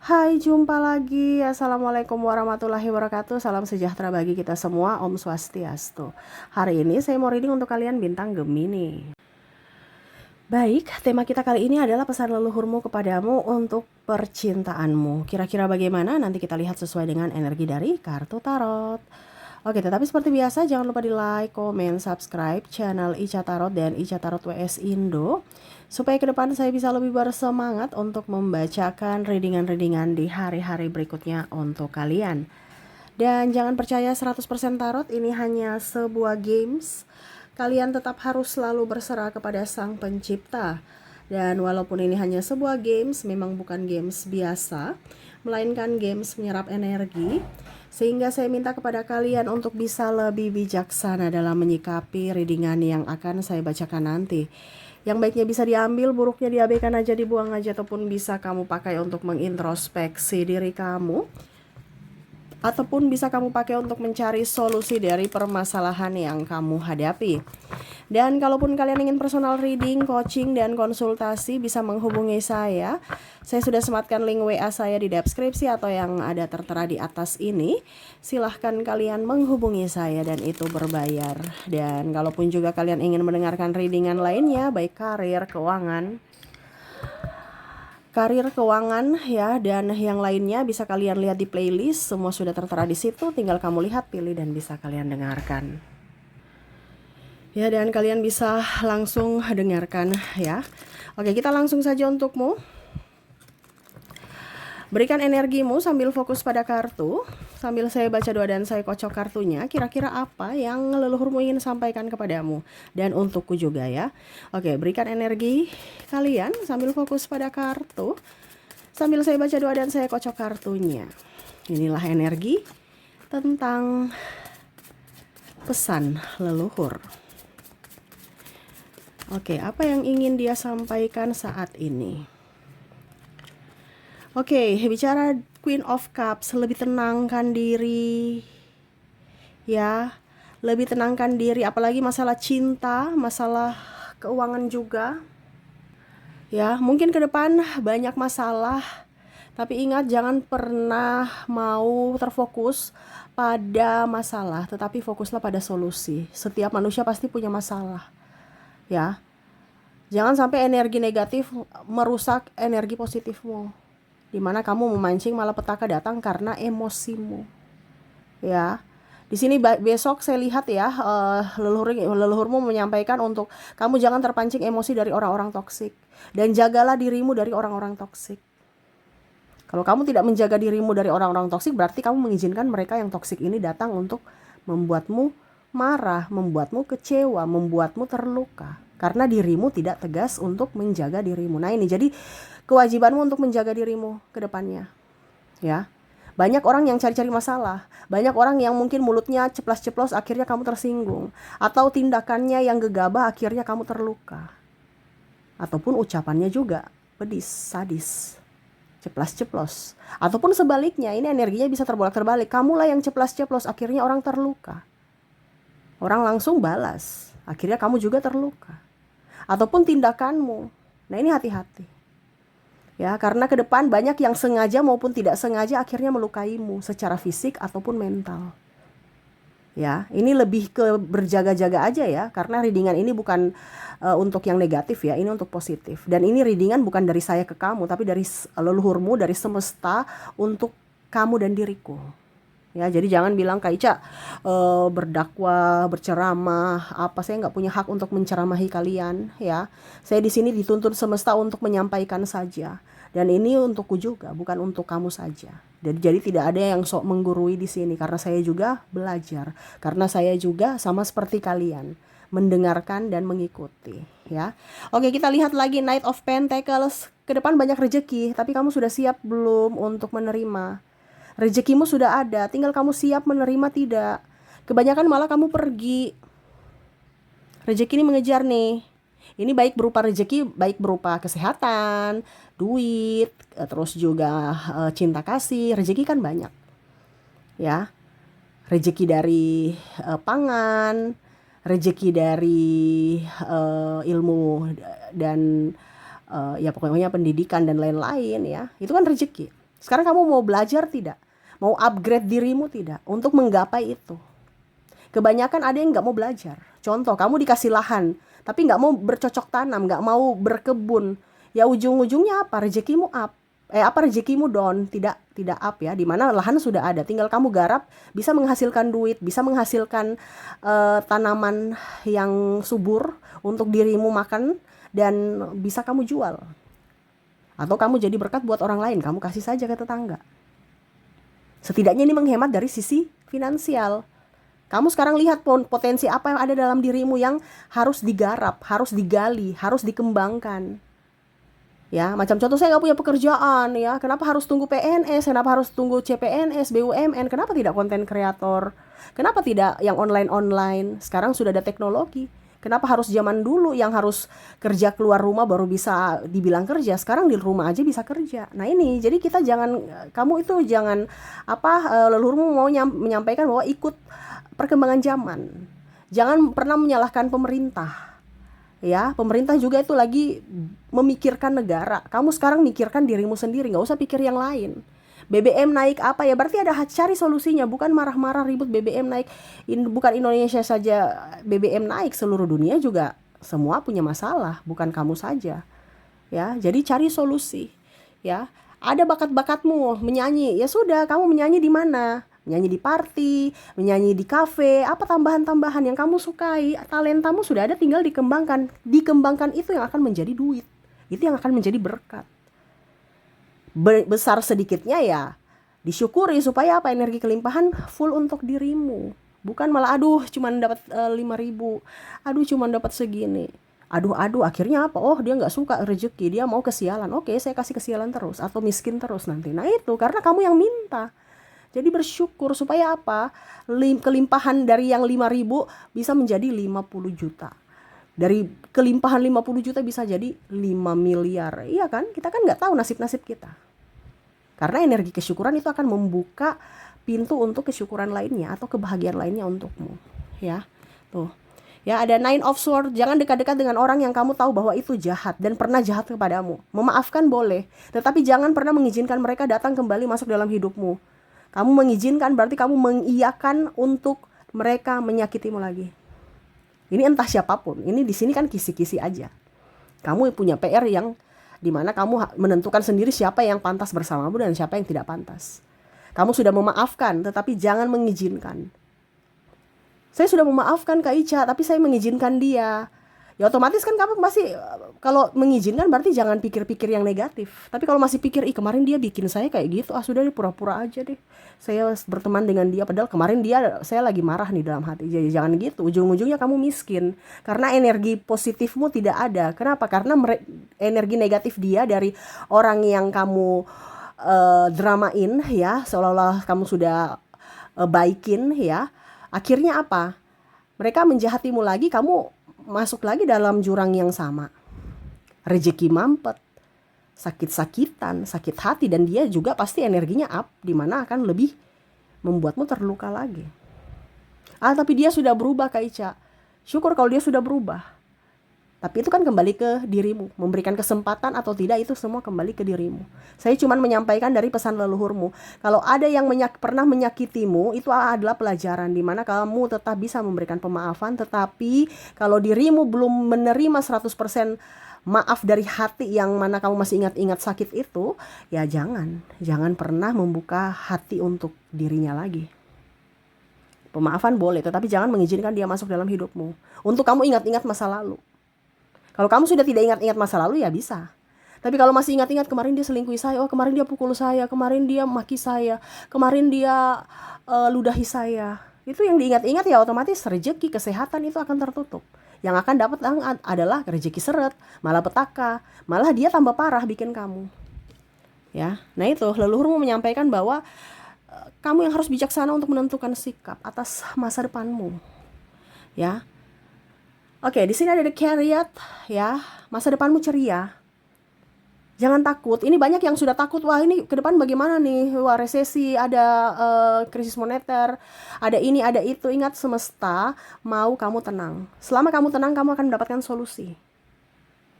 Hai, jumpa lagi. Assalamualaikum warahmatullahi wabarakatuh. Salam sejahtera bagi kita semua. Om Swastiastu. Hari ini saya mau reading untuk kalian bintang Gemini. Baik, tema kita kali ini adalah pesan leluhurmu kepadamu untuk percintaanmu. Kira-kira bagaimana? Nanti kita lihat sesuai dengan energi dari kartu tarot. Oke, tetapi seperti biasa jangan lupa di like, komen, subscribe channel Ica Tarot dan Ica Tarot WS Indo, supaya ke depan saya bisa lebih bersemangat untuk membacakan readingan-readingan di hari-hari berikutnya untuk kalian. Dan jangan percaya 100% tarot, ini hanya sebuah games. Kalian tetap harus selalu berserah kepada Sang Pencipta. Dan walaupun ini hanya sebuah games, memang bukan games biasa, melainkan games menyerap energi. Sehingga saya minta kepada kalian untuk bisa lebih bijaksana dalam menyikapi readingan yang akan saya bacakan nanti. Yang baiknya bisa diambil, buruknya diabaikan aja, dibuang aja, ataupun bisa kamu pakai untuk mengintrospeksi diri kamu, ataupun bisa kamu pakai untuk mencari solusi dari permasalahan yang kamu hadapi. Dan kalaupun kalian ingin personal reading, coaching, dan konsultasi, bisa menghubungi saya. Saya sudah sematkan link WA saya di deskripsi atau yang ada tertera di atas ini. Silahkan kalian menghubungi saya dan itu berbayar. Dan kalaupun juga kalian ingin mendengarkan readingan lainnya, baik karir, keuangan ya, dan yang lainnya bisa kalian lihat di playlist. Semua sudah tertera di situ, tinggal kamu lihat, pilih, dan bisa kalian dengarkan. Ya, dan kalian bisa langsung dengarkan ya. Oke, kita langsung saja untukmu. Berikan energimu sambil fokus pada kartu. Sambil saya baca doa dan saya kocok kartunya, kira-kira apa yang leluhurmu ingin sampaikan kepadamu. Dan untukku juga ya. Oke, berikan energi kalian sambil fokus pada kartu. Sambil saya baca doa dan saya kocok kartunya. Inilah energi tentang pesan leluhur. Oke, apa yang ingin dia sampaikan saat ini? Oke, bicara Queen of Cups, lebih tenangkan diri. Ya, lebih tenangkan diri, apalagi masalah cinta, masalah keuangan juga. Ya, mungkin ke depan banyak masalah, tapi ingat jangan pernah mau terfokus pada masalah, tetapi fokuslah pada solusi. Setiap manusia pasti punya masalah. Ya. Jangan sampai energi negatif merusak energi positifmu, dimana kamu memancing malapetaka datang karena emosimu. Ya. Di sini besok saya lihat ya, leluhurmu menyampaikan untuk kamu jangan terpancing emosi dari orang-orang toksik, dan jagalah dirimu dari orang-orang toksik. Kalau kamu tidak menjaga dirimu dari orang-orang toksik, berarti kamu mengizinkan mereka yang toksik ini datang untuk membuatmu marah, membuatmu kecewa, membuatmu terluka, karena dirimu tidak tegas untuk menjaga dirimu. Nah, ini jadi kewajibanmu untuk menjaga dirimu ke depannya. Ya. Banyak orang yang cari-cari masalah, banyak orang yang mungkin mulutnya ceplas-ceplos akhirnya kamu tersinggung, atau tindakannya yang gegabah akhirnya kamu terluka. Ataupun ucapannya juga pedis, sadis, ceplas-ceplos. Ataupun sebaliknya, ini energinya bisa terbolak-terbalik. Kamulah yang ceplas-ceplos, akhirnya orang terluka. Orang langsung balas, akhirnya kamu juga terluka. Ataupun tindakanmu. Nah, ini hati-hati. Ya, karena ke depan banyak yang sengaja maupun tidak sengaja akhirnya melukaimu secara fisik ataupun mental. Ya, ini lebih ke berjaga-jaga aja ya, karena readingan ini bukan untuk yang negatif ya, ini untuk positif. Dan ini readingan bukan dari saya ke kamu, tapi dari leluhurmu, dari semesta untuk kamu dan diriku. Ya, jadi jangan bilang Kak Ica berdakwah, berceramah, apa, saya nggak punya hak untuk menceramahi kalian ya. Saya di sini dituntun semesta untuk menyampaikan saja. Dan ini untukku juga, bukan untuk kamu saja. Jadi tidak ada yang sok menggurui di sini, karena saya juga belajar. Karena saya juga sama seperti kalian, mendengarkan dan mengikuti ya. Oke, kita lihat lagi Knight of Pentacles. Ke depan banyak rezeki, tapi kamu sudah siap belum untuk menerima? Rezekimu sudah ada, tinggal kamu siap menerima tidak. Kebanyakan malah kamu pergi. Rezeki ini mengejar nih. Ini baik berupa rezeki, baik berupa kesehatan, duit, terus juga cinta kasih. Rezeki kan banyak. Ya. Rezeki dari pangan, rezeki dari ilmu dan ya pokoknya pendidikan dan lain-lain ya. Itu kan rezeki. Sekarang kamu mau belajar tidak? Mau upgrade dirimu tidak? Untuk menggapai itu. Kebanyakan ada yang nggak mau belajar. Contoh, kamu dikasih lahan, tapi nggak mau bercocok tanam, nggak mau berkebun. Ya ujung-ujungnya apa? Rezekimu up. Rezekimu down, tidak up ya. Dimana lahan sudah ada, tinggal kamu garap, bisa menghasilkan duit, bisa menghasilkan tanaman yang subur untuk dirimu makan dan bisa kamu jual. Atau kamu jadi berkat buat orang lain, kamu kasih saja ke tetangga. Setidaknya ini menghemat dari sisi finansial. Kamu sekarang lihat potensi apa yang ada dalam dirimu yang harus digarap, harus digali, harus dikembangkan. Ya, macam contoh saya nggak punya pekerjaan ya, kenapa harus tunggu PNS, kenapa harus tunggu CPNS, BUMN, kenapa tidak konten kreator, kenapa tidak yang online-online, sekarang sudah ada teknologi. Kenapa harus zaman dulu yang harus kerja keluar rumah baru bisa dibilang kerja, sekarang di rumah aja bisa kerja. Nah ini, jadi kita jangan, kamu itu jangan leluhurmu mau menyampaikan bahwa ikut perkembangan zaman. Jangan pernah menyalahkan pemerintah. Ya, pemerintah juga itu lagi memikirkan negara. Kamu sekarang mikirkan dirimu sendiri, nggak usah pikir yang lain. BBM naik apa ya? Berarti ada cari solusinya, bukan marah-marah ribut BBM naik. Bukan Indonesia saja BBM naik, seluruh dunia juga semua punya masalah, bukan kamu saja. Ya, jadi cari solusi. Ya, ada bakat-bakatmu menyanyi, ya sudah, kamu menyanyi di mana? Menyanyi di party, menyanyi di kafe, apa tambahan-tambahan yang kamu sukai, talentamu sudah ada, tinggal dikembangkan. Dikembangkan itu yang akan menjadi duit, itu yang akan menjadi berkat. Besar sedikitnya ya disyukuri, supaya apa? Energi kelimpahan full untuk dirimu, bukan malah aduh cuman dapat 5.000, aduh cuman dapat segini, aduh akhirnya apa? Oh, dia nggak suka rezeki, dia mau kesialan. Oke, saya kasih kesialan terus atau miskin terus nanti. Nah itu karena kamu yang minta. Jadi bersyukur supaya apa? Kelimpahan dari yang 5.000 bisa menjadi 50 juta. Dari kelimpahan 50 juta bisa jadi 5 miliar. Iya kan? Kita kan nggak tahu nasib-nasib kita. Karena energi kesyukuran itu akan membuka pintu untuk kesyukuran lainnya atau kebahagiaan lainnya untukmu. Ya, tuh. Ya, ada Nine of Swords. Jangan dekat-dekat dengan orang yang kamu tahu bahwa itu jahat dan pernah jahat kepadamu. Memaafkan boleh, tetapi jangan pernah mengizinkan mereka datang kembali masuk dalam hidupmu. Kamu mengizinkan berarti kamu mengiyakan untuk mereka menyakitimu lagi. Ini entah siapapun. Ini di sini kan kisi-kisi aja. Kamu punya PR yang dimana kamu menentukan sendiri siapa yang pantas bersamamu dan siapa yang tidak pantas. Kamu sudah memaafkan, tetapi jangan mengizinkan. Saya sudah memaafkan Kak Ica, tapi saya mengizinkan dia. Ya otomatis kan kamu masih, kalau mengizinkan berarti jangan pikir-pikir yang negatif. Tapi kalau masih pikir, kemarin dia bikin saya kayak gitu, sudah deh pura-pura aja deh. Saya berteman dengan dia, padahal kemarin saya lagi marah nih dalam hati. Jadi jangan gitu, ujung-ujungnya kamu miskin. Karena energi positifmu tidak ada. Kenapa? Karena energi negatif dia dari orang yang kamu dramain ya, seolah-olah kamu sudah baikin ya. Akhirnya apa? Mereka menjahatimu lagi, kamu masuk lagi dalam jurang yang sama. Rezeki mampet, sakit-sakitan, sakit hati, dan dia juga pasti energinya up, dimana akan lebih membuatmu terluka lagi. Tapi dia sudah berubah Kak Ica. Syukur kalau dia sudah berubah. Tapi itu kan kembali ke dirimu. Memberikan kesempatan atau tidak itu semua kembali ke dirimu. Saya cuma menyampaikan dari pesan leluhurmu. Kalau ada yang pernah menyakitimu, itu adalah pelajaran dimana kamu tetap bisa memberikan pemaafan. Tetapi kalau dirimu belum menerima 100% maaf dari hati yang mana kamu masih ingat-ingat sakit itu, ya jangan pernah membuka hati untuk dirinya lagi. Pemaafan boleh, tetapi jangan mengizinkan dia masuk dalam hidupmu untuk kamu ingat-ingat masa lalu. Kalau kamu sudah tidak ingat-ingat masa lalu ya bisa. Tapi kalau masih ingat-ingat kemarin dia selingkuhi saya, kemarin dia pukul saya, kemarin dia maki saya, kemarin dia ludahi saya. Itu yang diingat-ingat ya otomatis rezeki, kesehatan itu akan tertutup. Yang akan dapat adalah rezeki seret, malah petaka, malah dia tambah parah bikin kamu. Ya, nah itu leluhurmu menyampaikan bahwa kamu yang harus bijaksana untuk menentukan sikap atas masa depanmu. Ya. Oke, di sini ada the Chariot ya. Masa depanmu ceria. Jangan takut. Ini banyak yang sudah takut. Wah, ini ke depan bagaimana nih? Wah, resesi, ada krisis moneter, ada ini, ada itu. Ingat, semesta mau kamu tenang. Selama kamu tenang, kamu akan mendapatkan solusi.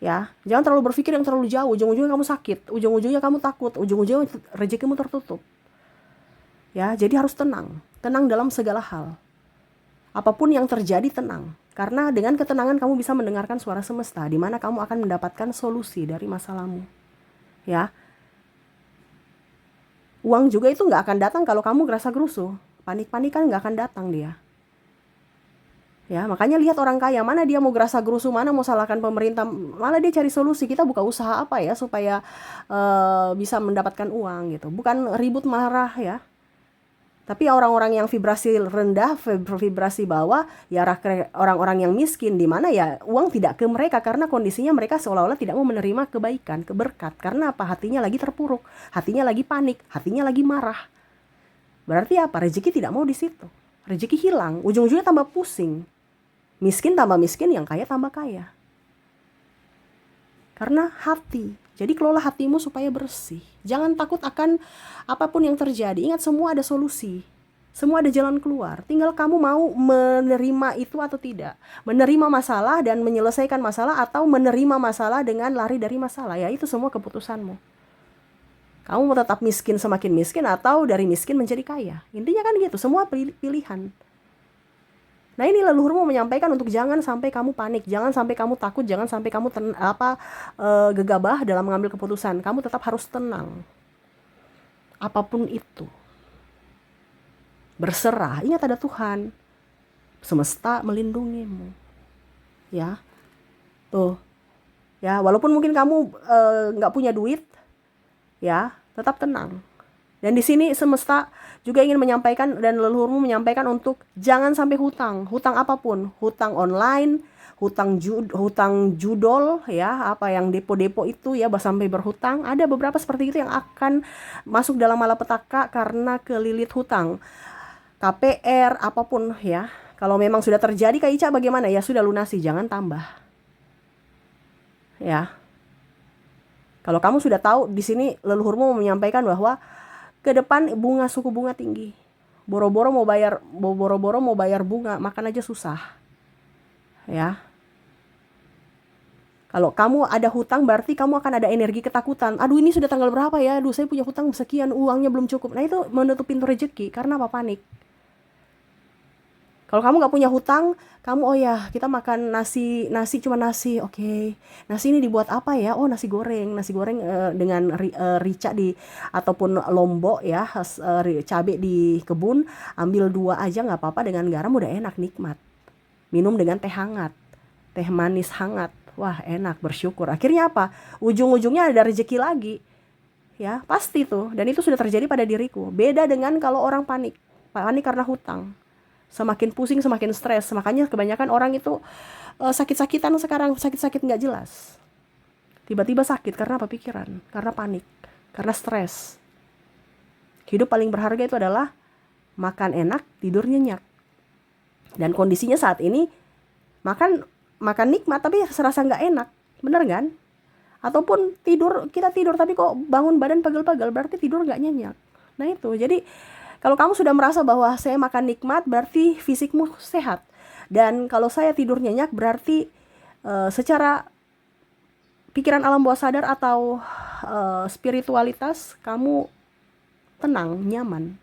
Ya, jangan terlalu berpikir yang terlalu jauh, ujung-ujungnya kamu sakit, ujung-ujungnya kamu takut, ujung-ujungnya rezekimu tertutup. Ya, jadi harus tenang, tenang dalam segala hal. Apapun yang terjadi, tenang. Karena dengan ketenangan kamu bisa mendengarkan suara semesta, di mana kamu akan mendapatkan solusi dari masalahmu. Ya, uang juga itu nggak akan datang kalau kamu gerasa gerusu. Panik-panikan nggak akan datang dia. Ya, makanya lihat orang kaya, mana dia mau gerasa gerusu, mana mau salahkan pemerintah, malah dia cari solusi. Kita buka usaha apa ya supaya bisa mendapatkan uang gitu. Bukan ribut marah ya. Tapi orang-orang yang vibrasi rendah, vibrasi bawah, ya orang-orang yang miskin, di mana ya uang tidak ke mereka karena kondisinya mereka seolah-olah tidak mau menerima kebaikan, keberkat. Karena apa? Hatinya lagi terpuruk, hatinya lagi panik, hatinya lagi marah. Berarti apa? Rezeki tidak mau di situ. Rezeki hilang, ujung-ujungnya tambah pusing. Miskin tambah miskin, yang kaya tambah kaya. Karena hati. Jadi kelola hatimu supaya bersih. Jangan takut akan apapun yang terjadi. Ingat, semua ada solusi. Semua ada jalan keluar. Tinggal kamu mau menerima itu atau tidak. Menerima masalah dan menyelesaikan masalah, atau menerima masalah dengan lari dari masalah. Ya, itu semua keputusanmu. Kamu mau tetap miskin semakin miskin, atau dari miskin menjadi kaya. Intinya kan gitu, semua pilihan. Nah, ini leluhurmu menyampaikan untuk jangan sampai kamu panik, jangan sampai kamu takut, jangan sampai kamu gegabah dalam mengambil keputusan. Kamu tetap harus tenang. Apapun itu. Berserah, ingat ada Tuhan. Semesta melindungimu. Ya. Tuh. Ya, walaupun mungkin kamu nggak punya duit, ya, tetap tenang. Dan di sini semesta juga ingin menyampaikan, dan leluhurmu menyampaikan untuk jangan sampai hutang. Hutang apapun, hutang online, hutang judol ya, apa yang depo-depo itu ya, sampai berhutang. Ada beberapa seperti itu yang akan masuk dalam malapetaka karena kelilit hutang. KPR apapun ya. Kalau memang sudah terjadi Kak Ica, bagaimana? Ya sudah, lunasi, jangan tambah. Ya. Kalau kamu sudah tahu, di sini leluhurmu menyampaikan bahwa ke depan suku bunga tinggi. Boro-boro mau bayar bunga, makan aja susah. Ya. Kalau kamu ada hutang, berarti kamu akan ada energi ketakutan. Aduh, ini sudah tanggal berapa ya? Aduh, saya punya hutang sekian, uangnya belum cukup. Nah, itu menutup pintu rezeki. Karena apa? Panik. Kalau kamu nggak punya hutang, kamu, oh ya, kita makan nasi cuma nasi, oke. Nasi ini dibuat apa ya? Oh, nasi goreng dengan rica ataupun lombok ya, cabai di kebun, ambil 2 aja nggak apa-apa, dengan garam udah enak, nikmat. Minum dengan teh hangat, teh manis hangat, wah enak, bersyukur. Akhirnya apa? Ujung-ujungnya ada rezeki lagi, ya pasti tuh. Dan itu sudah terjadi pada diriku. Beda dengan kalau orang panik karena hutang. Semakin pusing, semakin stres. Makanya kebanyakan orang itu sakit-sakitan sekarang, sakit-sakit nggak jelas. Tiba-tiba sakit karena apa? Pikiran, karena panik, karena stres. Hidup paling berharga itu adalah makan enak, tidur nyenyak. Dan kondisinya saat ini makan nikmat tapi serasa nggak enak, bener kan? Ataupun kita tidur tapi kok bangun badan pegel-pegel, berarti tidur nggak nyenyak. Nah itu, jadi kalau kamu sudah merasa bahwa saya makan nikmat, berarti fisikmu sehat. Dan kalau saya tidur nyenyak, berarti secara pikiran alam bawah sadar atau spiritualitas, kamu tenang, nyaman.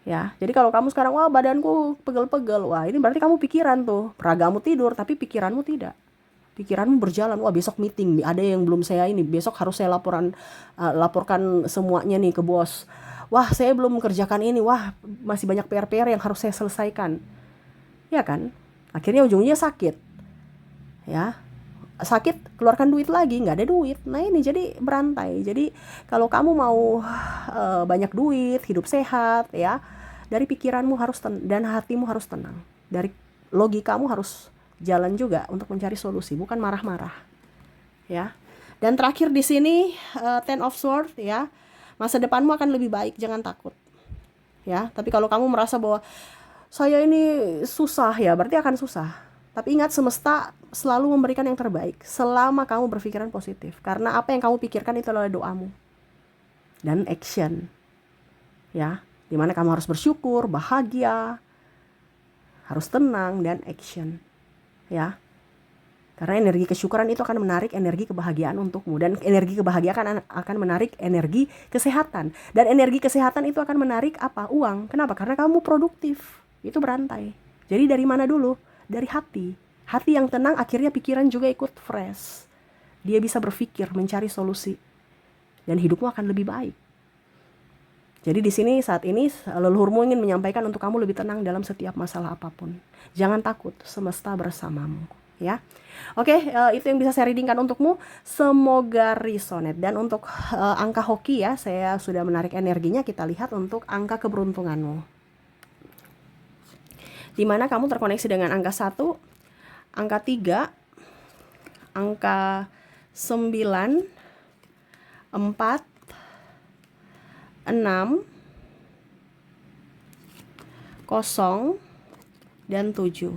Ya, jadi kalau kamu sekarang, wah badanku pegel-pegel, wah ini berarti kamu pikiran tuh. Ragamu tidur, tapi pikiranmu tidak. Pikiranmu berjalan, wah besok meeting, ada yang belum saya ini, besok harus saya laporkan semuanya nih ke bos. Wah saya belum mengerjakan ini, wah masih banyak PR-PR yang harus saya selesaikan. Ya kan? Akhirnya ujungnya sakit. Ya, sakit, keluarkan duit lagi, nggak ada duit. Nah ini jadi berantai. Jadi kalau kamu mau banyak duit, hidup sehat ya, dari pikiranmu harus dan hatimu harus tenang. Dari logikamu harus jalan juga untuk mencari solusi, bukan marah-marah. Ya. Dan terakhir di sini Ten of Swords ya. Masa depanmu akan lebih baik, jangan takut. Ya, tapi kalau kamu merasa bahwa saya ini susah ya, berarti akan susah. Tapi ingat, semesta selalu memberikan yang terbaik selama kamu berpikiran positif. Karena apa yang kamu pikirkan itu adalah doamu. Dan action. Ya, dimana kamu harus bersyukur, bahagia, harus tenang, dan action. Ya. Karena energi kesyukuran itu akan menarik energi kebahagiaan untukmu. Dan energi kebahagiaan akan menarik energi kesehatan. Dan energi kesehatan itu akan menarik apa? Uang. Kenapa? Karena kamu produktif. Itu berantai. Jadi dari mana dulu? Dari hati. Hati yang tenang akhirnya pikiran juga ikut fresh. Dia bisa berpikir, mencari solusi. Dan hidupmu akan lebih baik. Jadi di sini saat ini leluhurmu ingin menyampaikan untuk kamu lebih tenang dalam setiap masalah apapun. Jangan takut, semesta bersamamu. Ya, oke, itu yang bisa saya readingkan untukmu. Semoga resonate. Dan untuk angka hoki ya, saya sudah menarik energinya. Kita lihat untuk angka keberuntunganmu, dimana kamu terkoneksi dengan angka 1, angka 3, angka 9, 4, 6, 0, dan 7.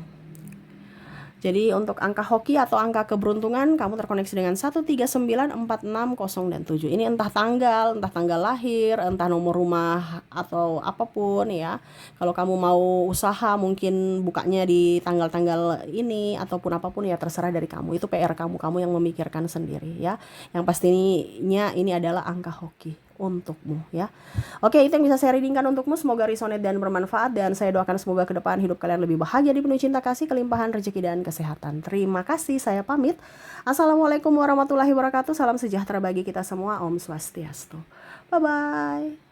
Jadi untuk angka hoki atau angka keberuntungan kamu terkoneksi dengan 1, 3, 9, 4, 6, 0, dan 7. Ini entah tanggal lahir, entah nomor rumah atau apapun ya. Kalau kamu mau usaha mungkin bukanya di tanggal-tanggal ini ataupun apapun ya, terserah dari kamu. Itu PR kamu yang memikirkan sendiri ya. Yang pastinya ini adalah angka hoki untukmu ya. Oke, itu yang bisa saya readingkan untukmu. Semoga resonate dan bermanfaat, dan saya doakan semoga ke depan hidup kalian lebih bahagia, dipenuhi cinta kasih, kelimpahan rezeki dan kesehatan. Terima kasih, saya pamit. Assalamualaikum warahmatullahi wabarakatuh. Salam sejahtera bagi kita semua. Om Swastiastu. Bye bye.